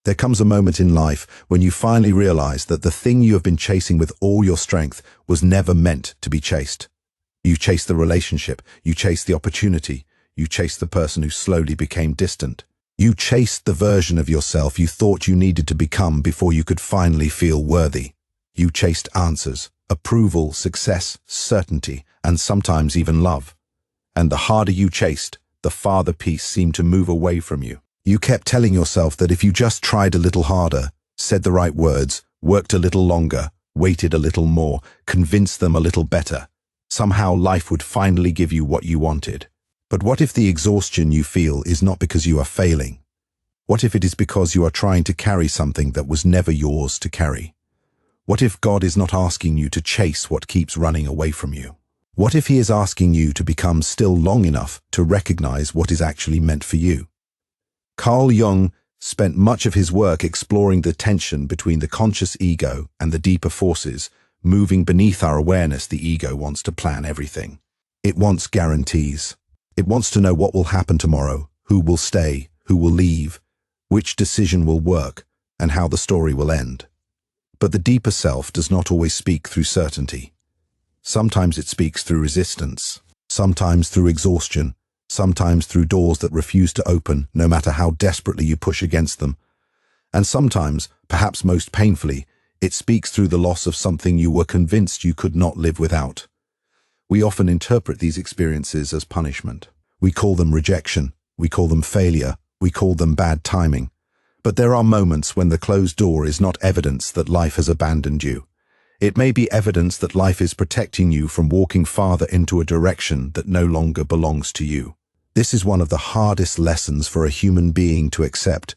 There comes a moment in life when you finally realize that the thing you have been chasing with all your strength was never meant to be chased. You chased the relationship, you chased the opportunity, you chased the person who slowly became distant. You chased the version of yourself you thought you needed to become before you could finally feel worthy. You chased answers, approval, success, certainty, and sometimes even love. And the harder you chased, the farther peace seemed to move away from you. You kept telling yourself that if you just tried a little harder, said the right words, worked a little longer, waited a little more, convinced them a little better, somehow life would finally give you what you wanted. But what if the exhaustion you feel is not because you are failing? What if it is because you are trying to carry something that was never yours to carry? What if God is not asking you to chase what keeps running away from you? What if He is asking you to become still long enough to recognize what is actually meant for you? Carl Jung spent much of his work exploring the tension between the conscious ego and the deeper forces moving beneath our awareness. The ego wants to plan everything. It wants guarantees. It wants to know what will happen tomorrow, who will stay, who will leave, which decision will work, and how the story will end. But the deeper self does not always speak through certainty. Sometimes it speaks through resistance, sometimes through exhaustion, sometimes through doors that refuse to open no matter how desperately you push against them. And sometimes, perhaps most painfully, it speaks through the loss of something you were convinced you could not live without. We often interpret these experiences as punishment. We call them rejection, we call them failure, we call them bad timing. But there are moments when the closed door is not evidence that life has abandoned you. It may be evidence that life is protecting you from walking farther into a direction that no longer belongs to you. This is one of the hardest lessons for a human being to accept,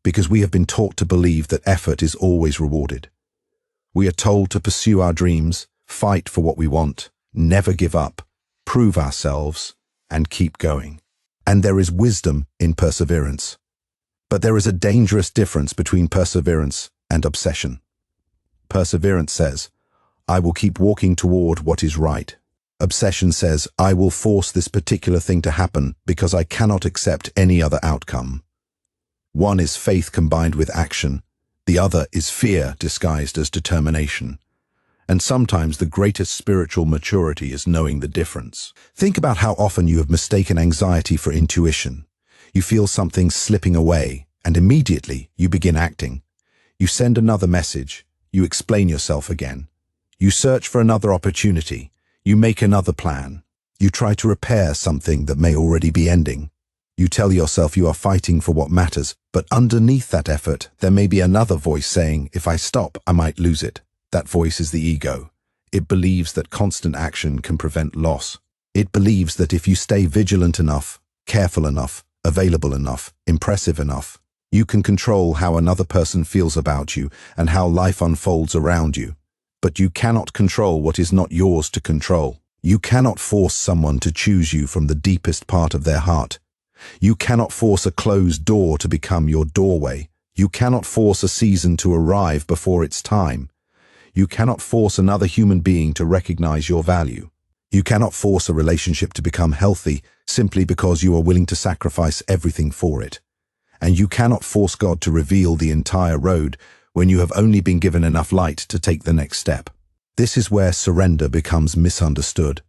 because we have been taught to believe that effort is always rewarded. We are told to pursue our dreams, fight for what we want, never give up, prove ourselves, and keep going. And there is wisdom in perseverance. But there is a dangerous difference between perseverance and obsession. Perseverance says, I will keep walking toward what is right. Obsession says, I will force this particular thing to happen because I cannot accept any other outcome. One is faith combined with action. The other is fear disguised as determination. And sometimes the greatest spiritual maturity is knowing the difference. Think about how often you have mistaken anxiety for intuition. You feel something slipping away, and immediately you begin acting. You send another message. You explain yourself again. You search for another opportunity. You make another plan. You try to repair something that may already be ending. You tell yourself you are fighting for what matters, but underneath that effort, there may be another voice saying, if I stop, I might lose it. That voice is the ego. It believes that constant action can prevent loss. It believes that if you stay vigilant enough, careful enough, available enough, impressive enough, you can control how another person feels about you and how life unfolds around you. But you cannot control what is not yours to control. You cannot force someone to choose you from the deepest part of their heart. You cannot force a closed door to become your doorway. You cannot force a season to arrive before its time. You cannot force another human being to recognize your value. You cannot force a relationship to become healthy simply because you are willing to sacrifice everything for it. And you cannot force God to reveal the entire road when you have only been given enough light to take the next step. This is where surrender becomes misunderstood.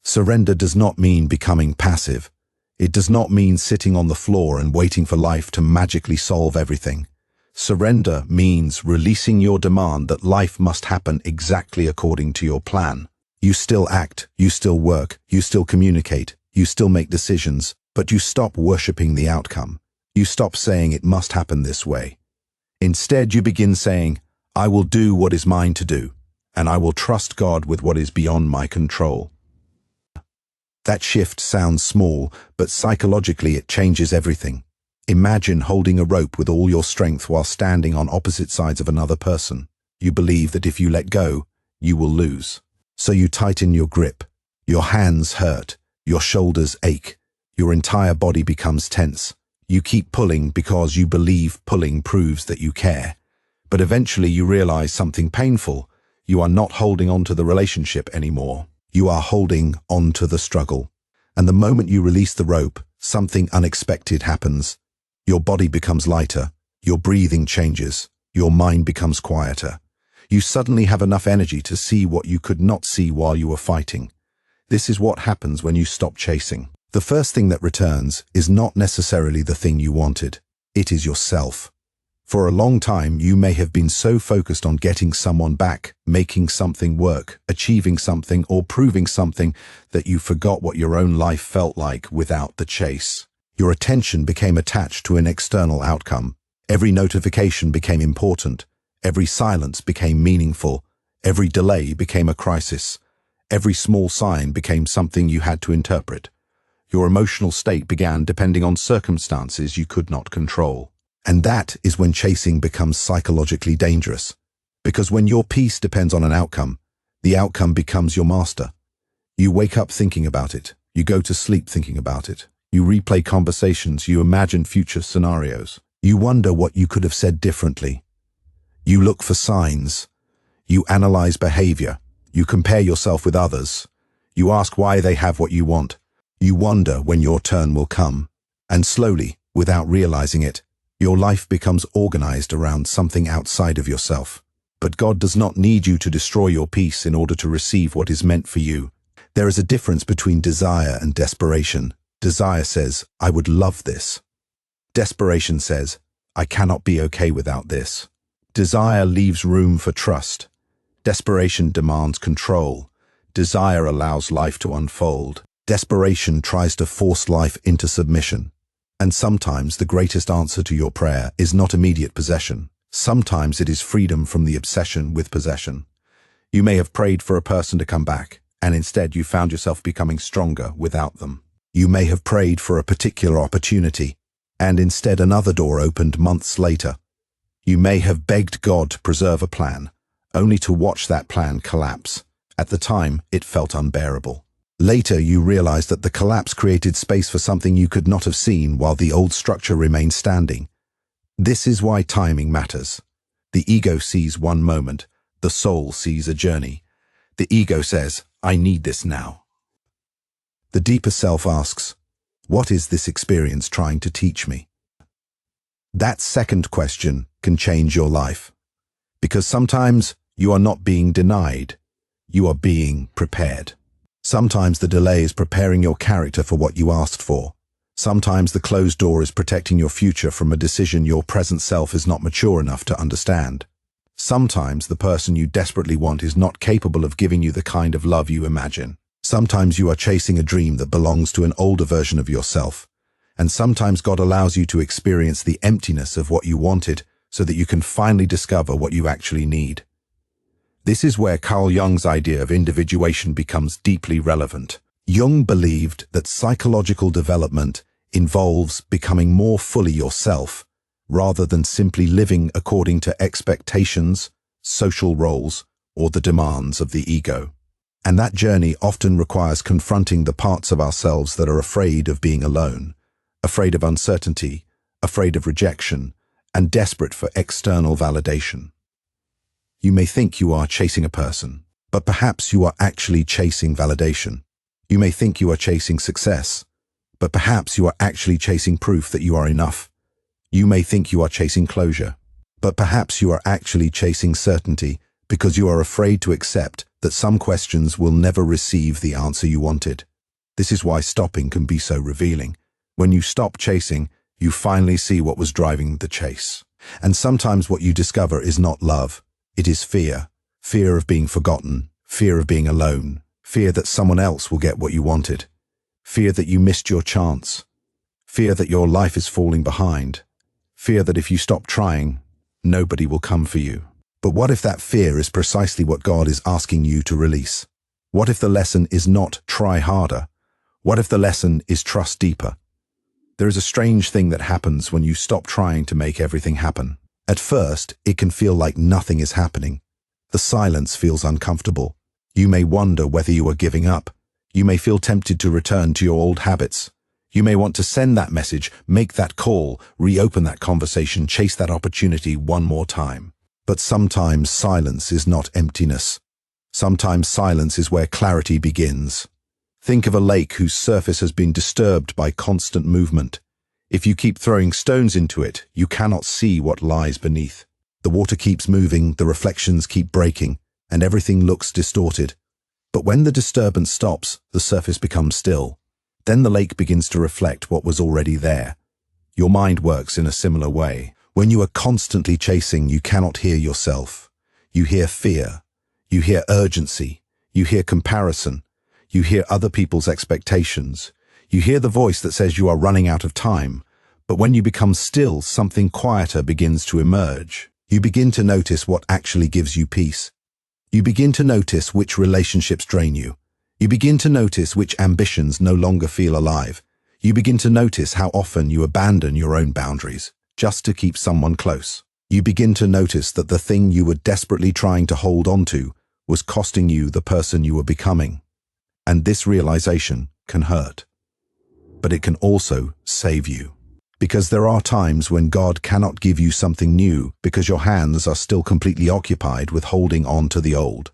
Surrender does not mean becoming passive. It does not mean sitting on the floor and waiting for life to magically solve everything. Surrender means releasing your demand that life must happen exactly according to your plan. You still act, you still work, you still communicate, you still make decisions, but you stop worshipping the outcome. You stop saying it must happen this way. Instead, you begin saying, I will do what is mine to do, and I will trust God with what is beyond my control. That shift sounds small, but psychologically it changes everything. Imagine holding a rope with all your strength while standing on opposite sides of another person. You believe that if you let go, you will lose. So you tighten your grip. Your hands hurt. Your shoulders ache. Your entire body becomes tense. You keep pulling because you believe pulling proves that you care. But eventually you realize something painful. You are not holding on to the relationship anymore. You are holding on to the struggle. And the moment you release the rope, something unexpected happens. Your body becomes lighter. Your breathing changes. Your mind becomes quieter. You suddenly have enough energy to see what you could not see while you were fighting. This is what happens when you stop chasing. The first thing that returns is not necessarily the thing you wanted. It is yourself. For a long time, you may have been so focused on getting someone back, making something work, achieving something, or proving something that you forgot what your own life felt like without the chase. Your attention became attached to an external outcome. Every notification became important. Every silence became meaningful. Every delay became a crisis. Every small sign became something you had to interpret. Your emotional state began depending on circumstances you could not control. And that is when chasing becomes psychologically dangerous. Because when your peace depends on an outcome, the outcome becomes your master. You wake up thinking about it. You go to sleep thinking about it. You replay conversations. You imagine future scenarios. You wonder what you could have said differently. You look for signs. You analyze behavior. You compare yourself with others. You ask why they have what you want. You wonder when your turn will come. And slowly, without realizing it, your life becomes organized around something outside of yourself. But God does not need you to destroy your peace in order to receive what is meant for you. There is a difference between desire and desperation. Desire says, I would love this. Desperation says, I cannot be okay without this. Desire leaves room for trust. Desperation demands control. Desire allows life to unfold. Desperation tries to force life into submission. And sometimes the greatest answer to your prayer is not immediate possession. Sometimes it is freedom from the obsession with possession. You may have prayed for a person to come back, and instead you found yourself becoming stronger without them. You may have prayed for a particular opportunity, and instead another door opened months later. You may have begged God to preserve a plan, only to watch that plan collapse. At the time, it felt unbearable. Later, you realized that the collapse created space for something you could not have seen while the old structure remained standing. This is why timing matters. The ego sees one moment. The soul sees a journey. The ego says, I need this now. The deeper self asks, what is this experience trying to teach me? That second question can change your life. Because sometimes you are not being denied. You are being prepared. Sometimes the delay is preparing your character for what you asked for. Sometimes the closed door is protecting your future from a decision your present self is not mature enough to understand. Sometimes the person you desperately want is not capable of giving you the kind of love you imagine. Sometimes you are chasing a dream that belongs to an older version of yourself. And sometimes God allows you to experience the emptiness of what you wanted so that you can finally discover what you actually need. This is where Carl Jung's idea of individuation becomes deeply relevant. Jung believed that psychological development involves becoming more fully yourself, rather than simply living according to expectations, social roles, or the demands of the ego. And that journey often requires confronting the parts of ourselves that are afraid of being alone, afraid of uncertainty, afraid of rejection, and desperate for external validation. You may think you are chasing a person, but perhaps you are actually chasing validation. You may think you are chasing success, but perhaps you are actually chasing proof that you are enough. You may think you are chasing closure, but perhaps you are actually chasing certainty because you are afraid to accept that some questions will never receive the answer you wanted. This is why stopping can be so revealing. When you stop chasing, you finally see what was driving the chase. And sometimes what you discover is not love. It is fear. Fear of being forgotten. Fear of being alone. Fear that someone else will get what you wanted. Fear that you missed your chance. Fear that your life is falling behind. Fear that if you stop trying, nobody will come for you. But what if that fear is precisely what God is asking you to release? What if the lesson is not try harder? What if the lesson is trust deeper? There is a strange thing that happens when you stop trying to make everything happen. At first, it can feel like nothing is happening. The silence feels uncomfortable. You may wonder whether you are giving up. You may feel tempted to return to your old habits. You may want to send that message, make that call, reopen that conversation, chase that opportunity one more time. But sometimes silence is not emptiness. Sometimes silence is where clarity begins. Think of a lake whose surface has been disturbed by constant movement. If you keep throwing stones into it, you cannot see what lies beneath. The water keeps moving, the reflections keep breaking, and everything looks distorted. But when the disturbance stops, the surface becomes still. Then the lake begins to reflect what was already there. Your mind works in a similar way. When you are constantly chasing, you cannot hear yourself. You hear fear. You hear urgency. You hear comparison. You hear other people's expectations. You hear the voice that says you are running out of time. But when you become still, something quieter begins to emerge. You begin to notice what actually gives you peace. You begin to notice which relationships drain you. You begin to notice which ambitions no longer feel alive. You begin to notice how often you abandon your own boundaries just to keep someone close. You begin to notice that the thing you were desperately trying to hold on to was costing you the person you were becoming. And this realization can hurt. But it can also save you. Because there are times when God cannot give you something new because your hands are still completely occupied with holding on to the old.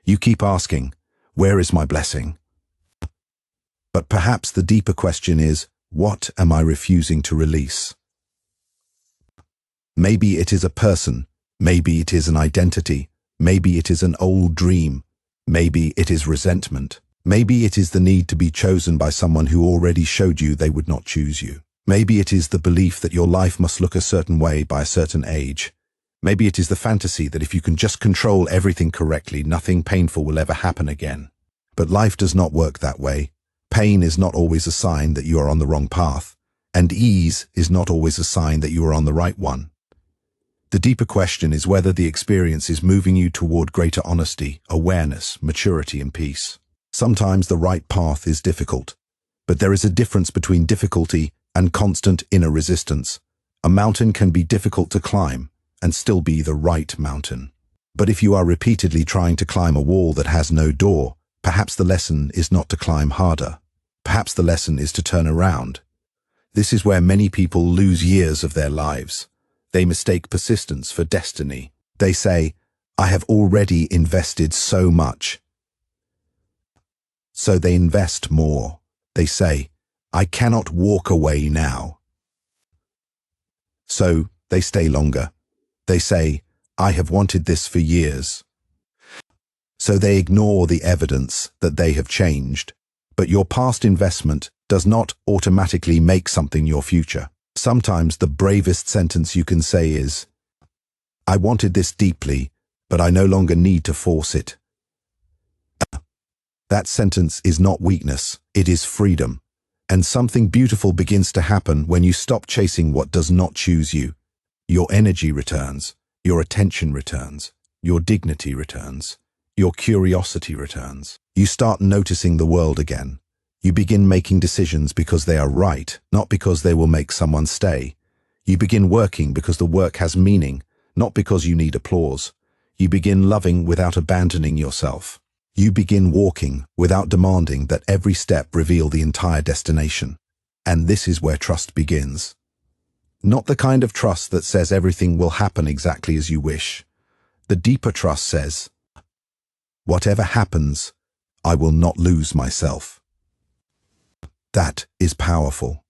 You keep asking, where is my blessing? But perhaps the deeper question is, what am I refusing to release? Maybe it is a person, maybe it is an identity, maybe it is an old dream, maybe it is resentment, maybe it is the need to be chosen by someone who already showed you they would not choose you. Maybe it is the belief that your life must look a certain way by a certain age. Maybe it is the fantasy that if you can just control everything correctly, nothing painful will ever happen again. But life does not work that way. Pain is not always a sign that you are on the wrong path, and ease is not always a sign that you are on the right one. The deeper question is whether the experience is moving you toward greater honesty, awareness, maturity, and peace. Sometimes the right path is difficult, but there is a difference between difficulty and constant inner resistance. A mountain can be difficult to climb and still be the right mountain. But if you are repeatedly trying to climb a wall that has no door, perhaps the lesson is not to climb harder. Perhaps the lesson is to turn around. This is where many people lose years of their lives. They mistake persistence for destiny. They say, I have already invested so much. So they invest more. They say, I cannot walk away now. So they stay longer. They say, I have wanted this for years. So they ignore the evidence that they have changed. But your past investment does not automatically make something your future. Sometimes the bravest sentence you can say is, I wanted this deeply, but I no longer need to force it. That sentence is not weakness, it is freedom. And something beautiful begins to happen when you stop chasing what does not choose you. Your energy returns, your attention returns, your dignity returns, your curiosity returns. You start noticing the world again. You begin making decisions because they are right, not because they will make someone stay. You begin working because the work has meaning, not because you need applause. You begin loving without abandoning yourself. You begin walking without demanding that every step reveal the entire destination. And this is where trust begins. Not the kind of trust that says everything will happen exactly as you wish. The deeper trust says, whatever happens, I will not lose myself. That is powerful.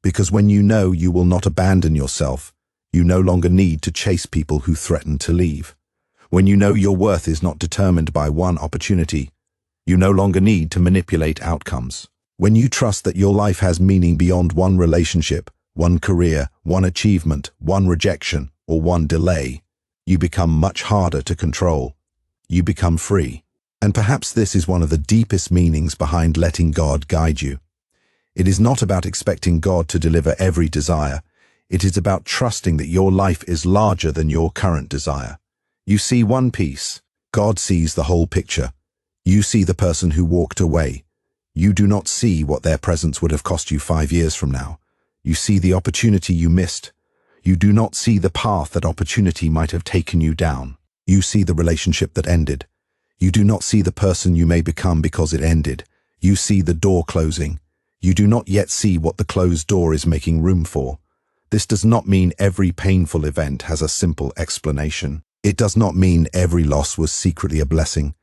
Because when you know you will not abandon yourself, you no longer need to chase people who threaten to leave. When you know your worth is not determined by one opportunity, you no longer need to manipulate outcomes. When you trust that your life has meaning beyond one relationship, one career, one achievement, one rejection, or one delay, you become much harder to control. You become free. And perhaps this is one of the deepest meanings behind letting God guide you. It is not about expecting God to deliver every desire. It is about trusting that your life is larger than your current desire. You see one piece. God sees the whole picture. You see the person who walked away. You do not see what their presence would have cost you 5 years from now. You see the opportunity you missed. You do not see the path that opportunity might have taken you down. You see the relationship that ended. You do not see the person you may become because it ended. You see the door closing. You do not yet see what the closed door is making room for. This does not mean every painful event has a simple explanation. It does not mean every loss was secretly a blessing,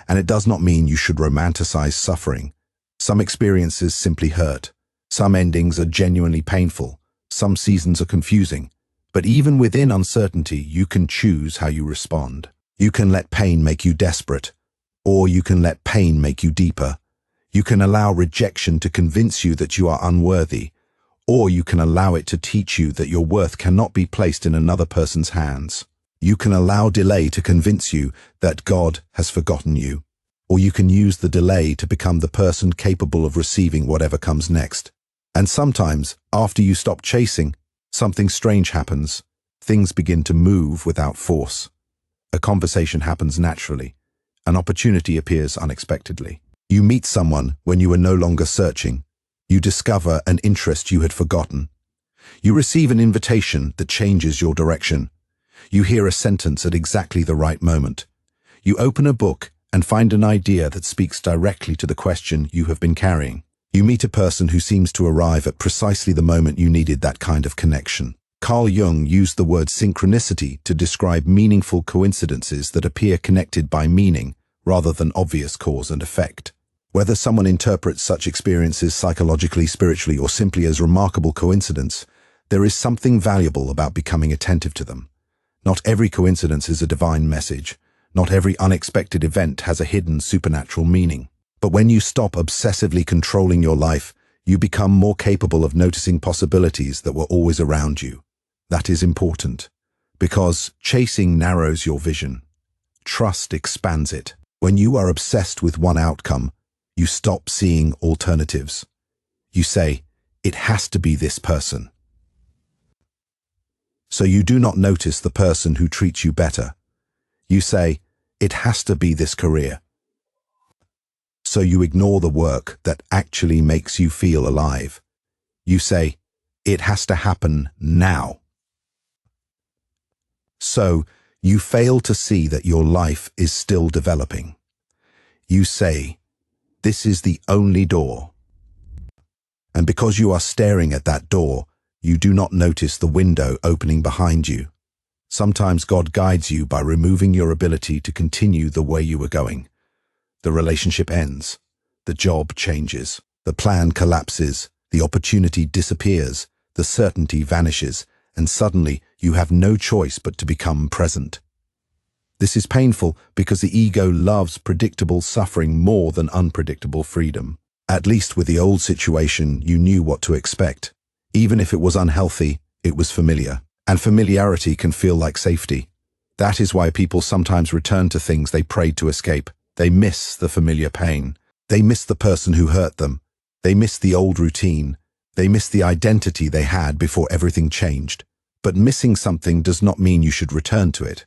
and it does not mean you should romanticize suffering. Some experiences simply hurt. Some endings are genuinely painful. Some seasons are confusing. But even within uncertainty, you can choose how you respond. You can let pain make you desperate, or you can let pain make you deeper. You can allow rejection to convince you that you are unworthy, or you can allow it to teach you that your worth cannot be placed in another person's hands. You can allow delay to convince you that God has forgotten you, or you can use the delay to become the person capable of receiving whatever comes next. And sometimes, after you stop chasing, something strange happens. Things begin to move without force. A conversation happens naturally. An opportunity appears unexpectedly. You meet someone when you are no longer searching. You discover an interest you had forgotten. You receive an invitation that changes your direction. You hear a sentence at exactly the right moment. You open a book and find an idea that speaks directly to the question you have been carrying. You meet a person who seems to arrive at precisely the moment you needed that kind of connection. Carl Jung used the word synchronicity to describe meaningful coincidences that appear connected by meaning rather than obvious cause and effect. Whether someone interprets such experiences psychologically, spiritually, or simply as remarkable coincidence, there is something valuable about becoming attentive to them. Not every coincidence is a divine message. Not every unexpected event has a hidden supernatural meaning. But when you stop obsessively controlling your life, you become more capable of noticing possibilities that were always around you. That is important, because chasing narrows your vision. Trust expands it. When you are obsessed with one outcome, you stop seeing alternatives. You say, it has to be this person. So you do not notice the person who treats you better. You say, it has to be this career. So you ignore the work that actually makes you feel alive. You say, it has to happen now. So you fail to see that your life is still developing. You say, this is the only door. And because you are staring at that door, you do not notice the window opening behind you. Sometimes God guides you by removing your ability to continue the way you were going. The relationship ends. The job changes. The plan collapses. The opportunity disappears. The certainty vanishes. And suddenly you have no choice but to become present. This is painful because the ego loves predictable suffering more than unpredictable freedom. At least with the old situation, you knew what to expect. Even if it was unhealthy, it was familiar. And familiarity can feel like safety. That is why people sometimes return to things they prayed to escape. They miss the familiar pain. They miss the person who hurt them. They miss the old routine. They miss the identity they had before everything changed. But missing something does not mean you should return to it.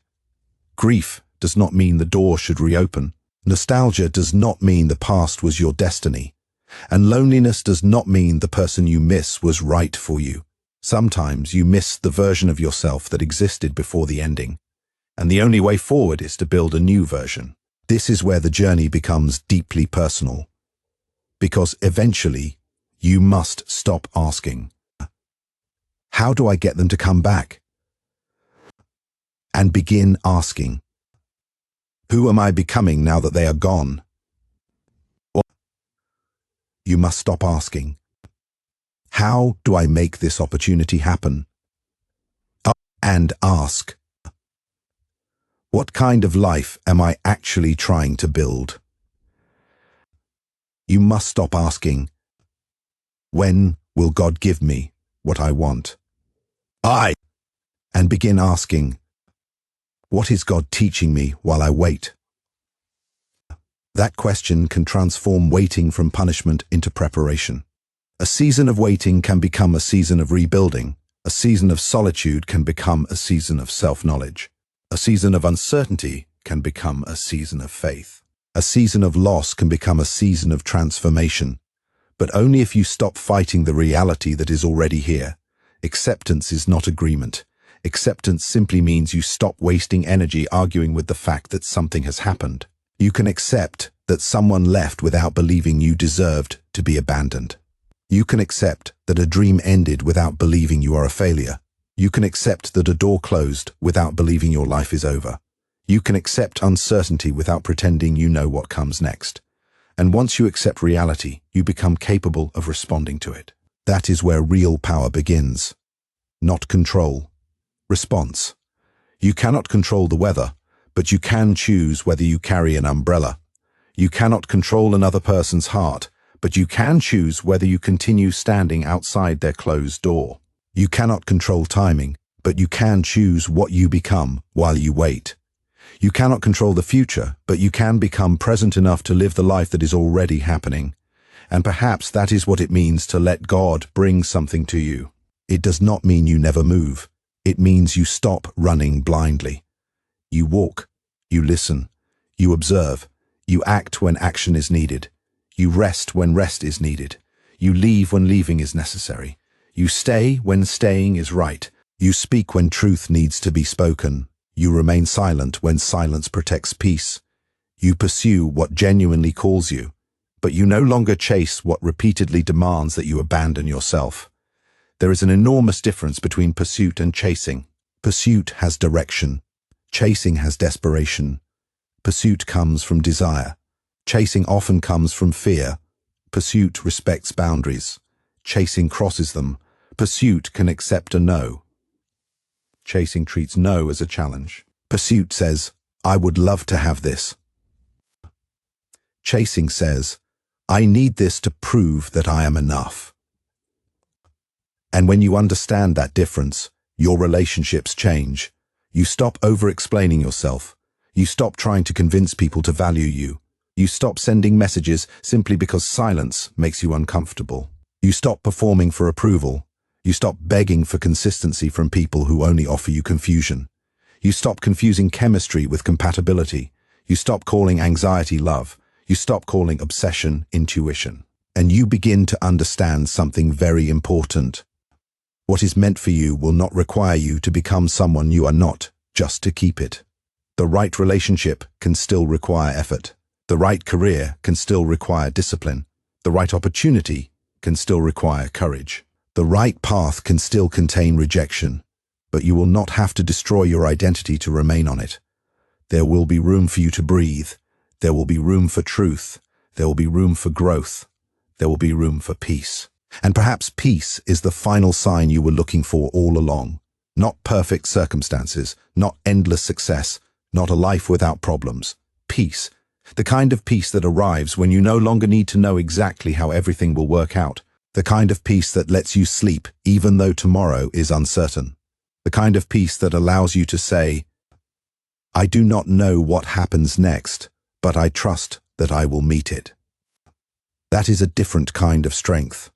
Grief does not mean the door should reopen. Nostalgia does not mean the past was your destiny. And loneliness does not mean the person you miss was right for you. Sometimes you miss the version of yourself that existed before the ending. And the only way forward is to build a new version. This is where the journey becomes deeply personal. Because eventually, you must stop asking, how do I get them to come back? And begin asking, who am I becoming now that they are gone? You must stop asking, how do I make this opportunity happen? And ask, what kind of life am I actually trying to build? You must stop asking, when will God give me what I want? And begin asking, what is God teaching me while I wait? That question can transform waiting from punishment into preparation. A season of waiting can become a season of rebuilding. A season of solitude can become a season of self-knowledge. A season of uncertainty can become a season of faith. A season of loss can become a season of transformation. But only if you stop fighting the reality that is already here. Acceptance is not agreement. Acceptance simply means you stop wasting energy arguing with the fact that something has happened. You can accept that someone left without believing you deserved to be abandoned. You can accept that a dream ended without believing you are a failure. You can accept that a door closed without believing your life is over. You can accept uncertainty without pretending you know what comes next. And once you accept reality, you become capable of responding to it. That is where real power begins. Not control. Response. You cannot control the weather, but you can choose whether you carry an umbrella. You cannot control another person's heart, but you can choose whether you continue standing outside their closed door. You cannot control timing, but you can choose what you become while you wait. You cannot control the future, but you can become present enough to live the life that is already happening. And perhaps that is what it means to let God bring something to you. It does not mean you never move. It means you stop running blindly. You walk, you listen, you observe, you act when action is needed. You rest when rest is needed. You leave when leaving is necessary. You stay when staying is right. You speak when truth needs to be spoken. You remain silent when silence protects peace. You pursue what genuinely calls you, but you no longer chase what repeatedly demands that you abandon yourself. There is an enormous difference between pursuit and chasing. Pursuit has direction. Chasing has desperation. Pursuit comes from desire. Chasing often comes from fear. Pursuit respects boundaries. Chasing crosses them. Pursuit can accept a no. Chasing treats no as a challenge. Pursuit says, I would love to have this. Chasing says, I need this to prove that I am enough. And when you understand that difference, your relationships change. You stop over-explaining yourself. You stop trying to convince people to value you. You stop sending messages simply because silence makes you uncomfortable. You stop performing for approval. You stop begging for consistency from people who only offer you confusion. You stop confusing chemistry with compatibility. You stop calling anxiety love. You stop calling obsession intuition. And you begin to understand something very important. What is meant for you will not require you to become someone you are not, just to keep it. The right relationship can still require effort. The right career can still require discipline. The right opportunity can still require courage. The right path can still contain rejection, but you will not have to destroy your identity to remain on it. There will be room for you to breathe. There will be room for truth. There will be room for growth. There will be room for peace. And perhaps peace is the final sign you were looking for all along. Not perfect circumstances, not endless success, not a life without problems. Peace. The kind of peace that arrives when you no longer need to know exactly how everything will work out. The kind of peace that lets you sleep even though tomorrow is uncertain. The kind of peace that allows you to say, I do not know what happens next, but I trust that I will meet it. That is a different kind of strength.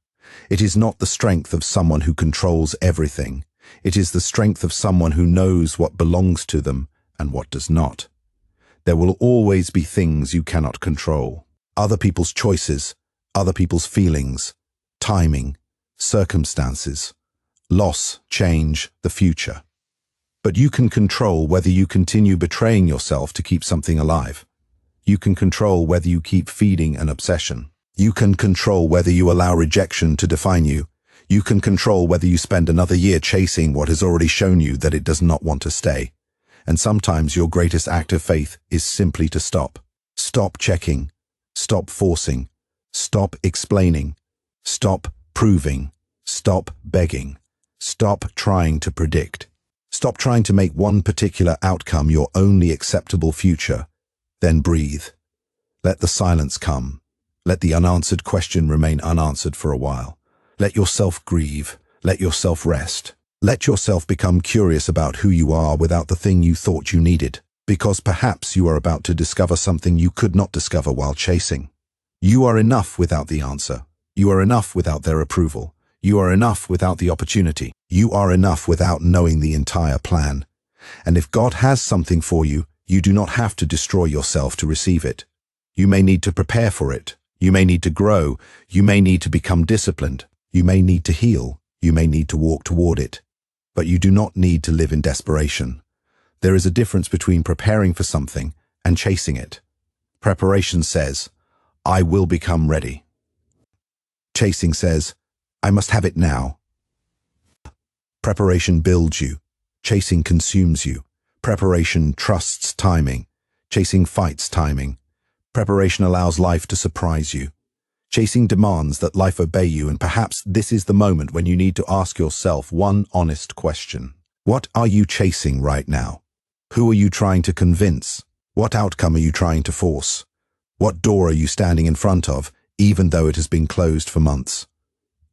It is not the strength of someone who controls everything. It is the strength of someone who knows what belongs to them and what does not. There will always be things you cannot control. Other people's choices, other people's feelings, timing, circumstances, loss, change, the future. But you can control whether you continue betraying yourself to keep something alive. You can control whether you keep feeding an obsession. You can control whether you allow rejection to define you. You can control whether you spend another year chasing what has already shown you that it does not want to stay. And sometimes your greatest act of faith is simply to stop. Stop checking. Stop forcing. Stop explaining. Stop proving. Stop begging. Stop trying to predict. Stop trying to make one particular outcome your only acceptable future. Then breathe. Let the silence come. Let the unanswered question remain unanswered for a while. Let yourself grieve. Let yourself rest. Let yourself become curious about who you are without the thing you thought you needed, because perhaps you are about to discover something you could not discover while chasing. You are enough without the answer. You are enough without their approval. You are enough without the opportunity. You are enough without knowing the entire plan. And if God has something for you, you do not have to destroy yourself to receive it. You may need to prepare for it. You may need to grow. You may need to become disciplined. You may need to heal. You may need to walk toward it. But you do not need to live in desperation. There is a difference between preparing for something and chasing it. Preparation says, I will become ready. Chasing says, I must have it now. Preparation builds you. Chasing consumes you. Preparation trusts timing. Chasing fights timing. Preparation allows life to surprise you. Chasing demands that life obey you, and perhaps this is the moment when you need to ask yourself one honest question. What are you chasing right now? Who are you trying to convince? What outcome are you trying to force? What door are you standing in front of, even though it has been closed for months?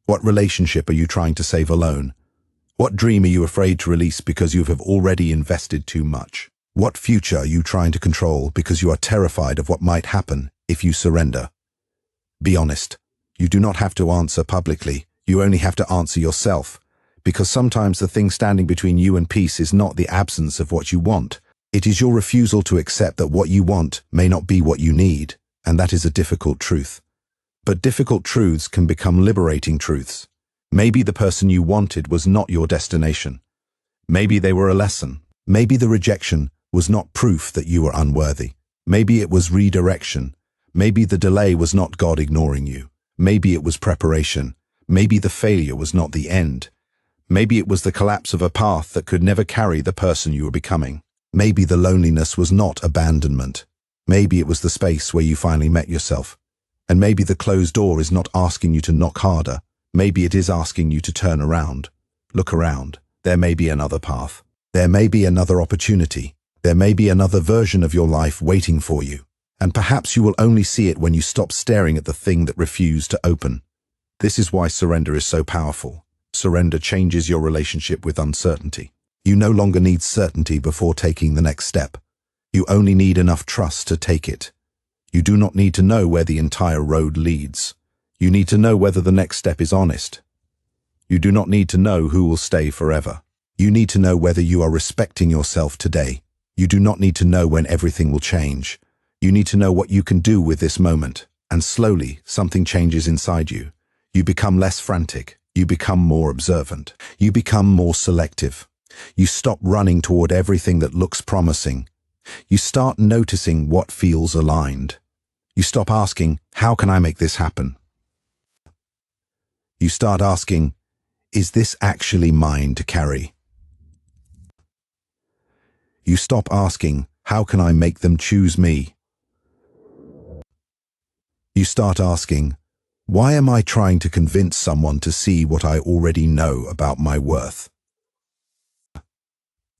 What relationship are you trying to save alone? What dream are you afraid to release because you have already invested too much? What future are you trying to control because you are terrified of what might happen if you surrender? Be honest. You do not have to answer publicly. You only have to answer yourself. Because sometimes the thing standing between you and peace is not the absence of what you want. It is your refusal to accept that what you want may not be what you need, and that is a difficult truth. But difficult truths can become liberating truths. Maybe the person you wanted was not your destination. Maybe they were a lesson. Maybe the rejection was not proof that you were unworthy. Maybe it was redirection. Maybe the delay was not God ignoring you. Maybe it was preparation. Maybe the failure was not the end. Maybe it was the collapse of a path that could never carry the person you were becoming. Maybe the loneliness was not abandonment. Maybe it was the space where you finally met yourself. And maybe the closed door is not asking you to knock harder. Maybe it is asking you to turn around. Look around. There may be another path. There may be another opportunity. There may be another version of your life waiting for you. And perhaps you will only see it when you stop staring at the thing that refused to open. This is why surrender is so powerful. Surrender changes your relationship with uncertainty. You no longer need certainty before taking the next step. You only need enough trust to take it. You do not need to know where the entire road leads. You need to know whether the next step is honest. You do not need to know who will stay forever. You need to know whether you are respecting yourself today. You do not need to know when everything will change. You need to know what you can do with this moment. And slowly, something changes inside you. You become less frantic. You become more observant. You become more selective. You stop running toward everything that looks promising. You start noticing what feels aligned. You stop asking, how can I make this happen? You start asking, is this actually mine to carry? You stop asking, how can I make them choose me? You start asking, why am I trying to convince someone to see what I already know about my worth?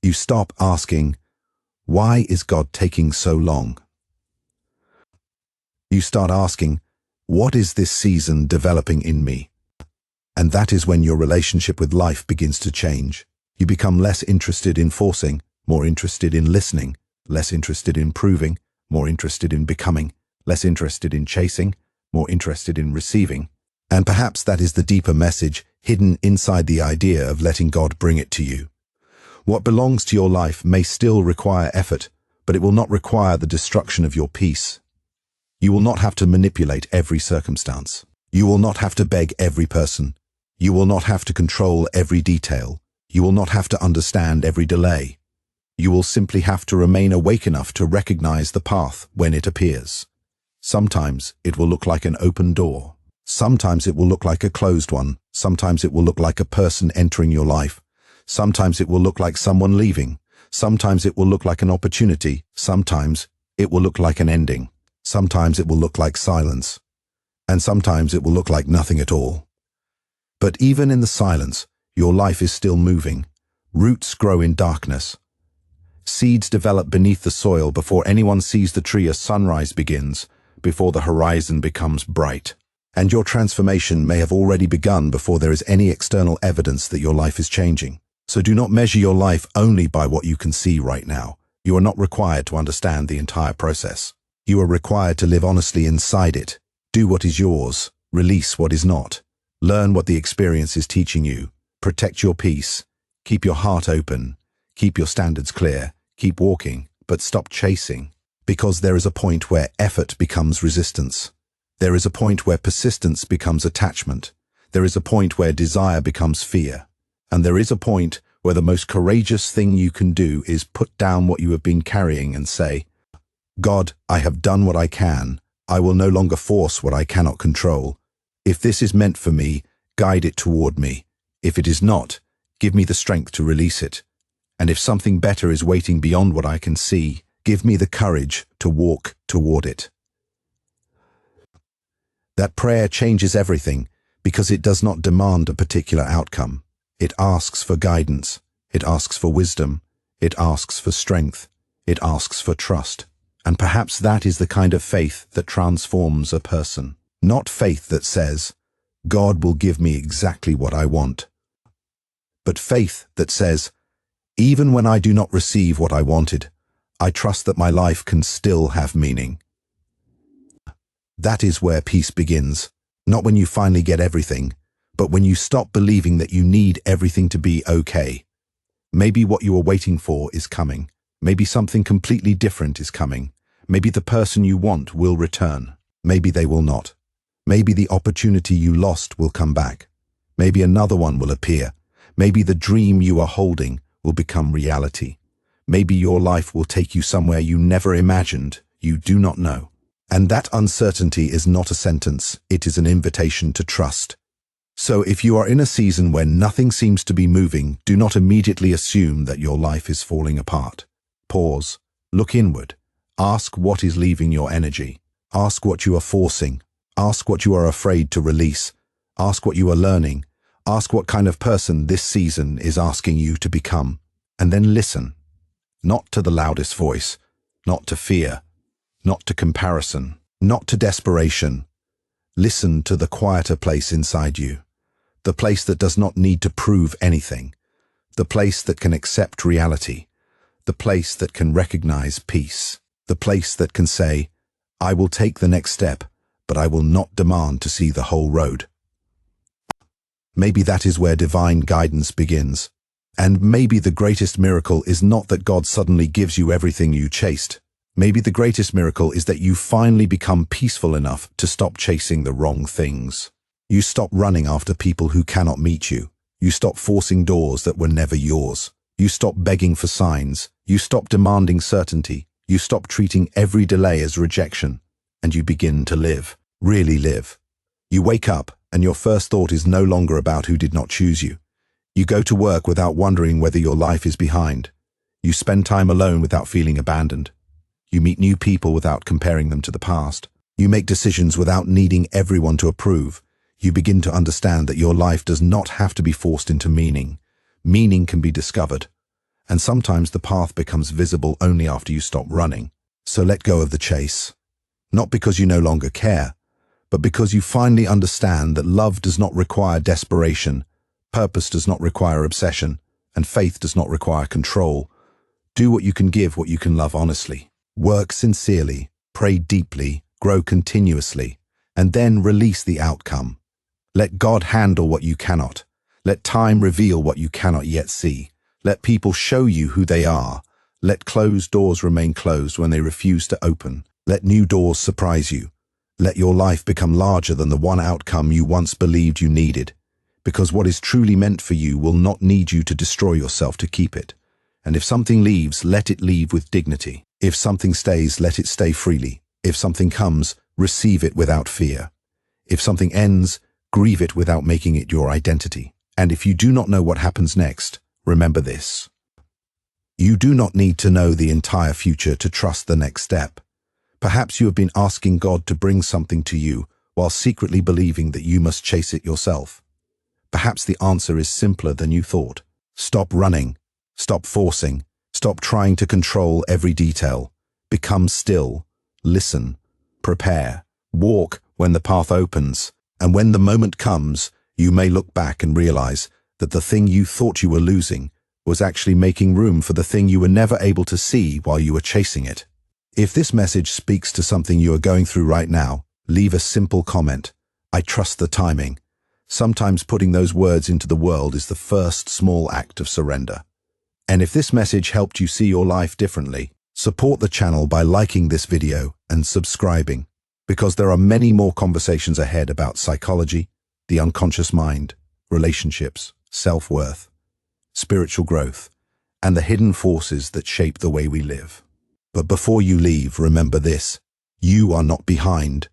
You stop asking, why is God taking so long? You start asking, what is this season developing in me? And that is when your relationship with life begins to change. You become less interested in forcing, more interested in listening, less interested in proving, more interested in becoming, less interested in chasing, more interested in receiving. And perhaps that is the deeper message hidden inside the idea of letting God bring it to you. What belongs to your life may still require effort, but it will not require the destruction of your peace. You will not have to manipulate every circumstance. You will not have to beg every person. You will not have to control every detail. You will not have to understand every delay. You will simply have to remain awake enough to recognize the path when it appears. Sometimes it will look like an open door. Sometimes it will look like a closed one. Sometimes it will look like a person entering your life. Sometimes it will look like someone leaving. Sometimes it will look like an opportunity. Sometimes it will look like an ending. Sometimes it will look like silence. And sometimes it will look like nothing at all. But even in the silence, your life is still moving. Roots grow in darkness. Seeds develop beneath the soil before anyone sees the tree as sunrise begins, before the horizon becomes bright. And your transformation may have already begun before there is any external evidence that your life is changing. So do not measure your life only by what you can see right now. You are not required to understand the entire process. You are required to live honestly inside it. Do what is yours. Release what is not. Learn what the experience is teaching you. Protect your peace. Keep your heart open. Keep your standards clear. Keep walking, but stop chasing. Because there is a point where effort becomes resistance. There is a point where persistence becomes attachment. There is a point where desire becomes fear. And there is a point where the most courageous thing you can do is put down what you have been carrying and say, God, I have done what I can. I will no longer force what I cannot control. If this is meant for me, guide it toward me. If it is not, give me the strength to release it. And if something better is waiting beyond what I can see, give me the courage to walk toward it. That prayer changes everything because it does not demand a particular outcome. It asks for guidance. It asks for wisdom. It asks for strength. It asks for trust. And perhaps that is the kind of faith that transforms a person. Not faith that says, God will give me exactly what I want, but faith that says, even when I do not receive what I wanted, I trust that my life can still have meaning. That is where peace begins, not when you finally get everything, but when you stop believing that you need everything to be okay. Maybe what you are waiting for is coming. Maybe something completely different is coming. Maybe the person you want will return. Maybe they will not. Maybe the opportunity you lost will come back. Maybe another one will appear. Maybe the dream you are holding will become reality. Maybe your life will take you somewhere you never imagined. You do not know. And that uncertainty is not a sentence. It is an invitation to trust. So if you are in a season where nothing seems to be moving, do not immediately assume that your life is falling apart. Pause. Look inward. Ask what is leaving your energy. Ask what you are forcing. Ask what you are afraid to release. Ask what you are learning. Ask what kind of person this season is asking you to become. And then listen. Not to the loudest voice. Not to fear. Not to comparison. Not to desperation. Listen to the quieter place inside you. The place that does not need to prove anything. The place that can accept reality. The place that can recognize peace. The place that can say, I will take the next step, but I will not demand to see the whole road. Maybe that is where divine guidance begins. And maybe the greatest miracle is not that God suddenly gives you everything you chased. Maybe the greatest miracle is that you finally become peaceful enough to stop chasing the wrong things. You stop running after people who cannot meet you. You stop forcing doors that were never yours. You stop begging for signs. You stop demanding certainty. You stop treating every delay as rejection. And you begin to live, really live. You wake up and your first thought is no longer about who did not choose you. You go to work without wondering whether your life is behind. You spend time alone without feeling abandoned. You meet new people without comparing them to the past. You make decisions without needing everyone to approve. You begin to understand that your life does not have to be forced into meaning. Meaning can be discovered. And sometimes the path becomes visible only after you stop running. So let go of the chase. Not because you no longer care, but because you finally understand that love does not require desperation, purpose does not require obsession, and faith does not require control. Do what you can give, what you can love honestly. Work sincerely, pray deeply, grow continuously, and then release the outcome. Let God handle what you cannot. Let time reveal what you cannot yet see. Let people show you who they are. Let closed doors remain closed when they refuse to open. Let new doors surprise you. Let your life become larger than the one outcome you once believed you needed. Because what is truly meant for you will not need you to destroy yourself to keep it. And if something leaves, let it leave with dignity. If something stays, let it stay freely. If something comes, receive it without fear. If something ends, grieve it without making it your identity. And if you do not know what happens next, remember this. You do not need to know the entire future to trust the next step. Perhaps you have been asking God to bring something to you while secretly believing that you must chase it yourself. Perhaps the answer is simpler than you thought. Stop running. Stop forcing. Stop trying to control every detail. Become still. Listen. Prepare. Walk when the path opens. And when the moment comes, you may look back and realize that the thing you thought you were losing was actually making room for the thing you were never able to see while you were chasing it. If this message speaks to something you are going through right now, leave a simple comment. I trust the timing. Sometimes putting those words into the world is the first small act of surrender. And if this message helped you see your life differently, support the channel by liking this video and subscribing, because there are many more conversations ahead about psychology, the unconscious mind, relationships, self-worth, spiritual growth, and the hidden forces that shape the way we live. But before you leave, remember this. You are not behind.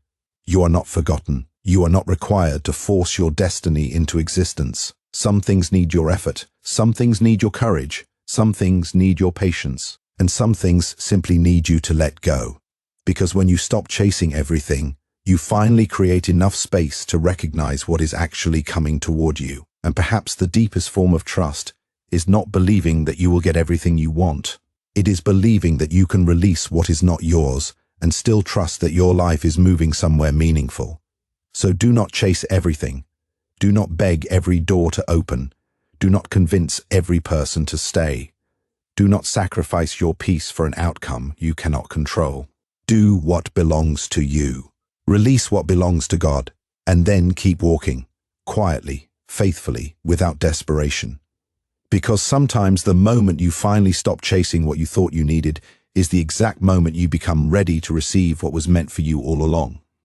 You are not forgotten. You are not required to force your destiny into existence. Some things need your effort. Some things need your courage. Some things need your patience. And some things simply need you to let go. Because when you stop chasing everything, You finally create enough space to recognize what is actually coming toward you. And perhaps the deepest form of trust is not believing that you will get everything you want. It is believing that you can release what is not yours and still trust that your life is moving somewhere meaningful. So do not chase everything. Do not beg every door to open. Do not convince every person to stay. Do not sacrifice your peace for an outcome you cannot control. Do what belongs to you. Release what belongs to God, and then keep walking, quietly, faithfully, without desperation. Because sometimes the moment you finally stop chasing what you thought you needed is the exact moment you become ready to receive what was meant for you all along.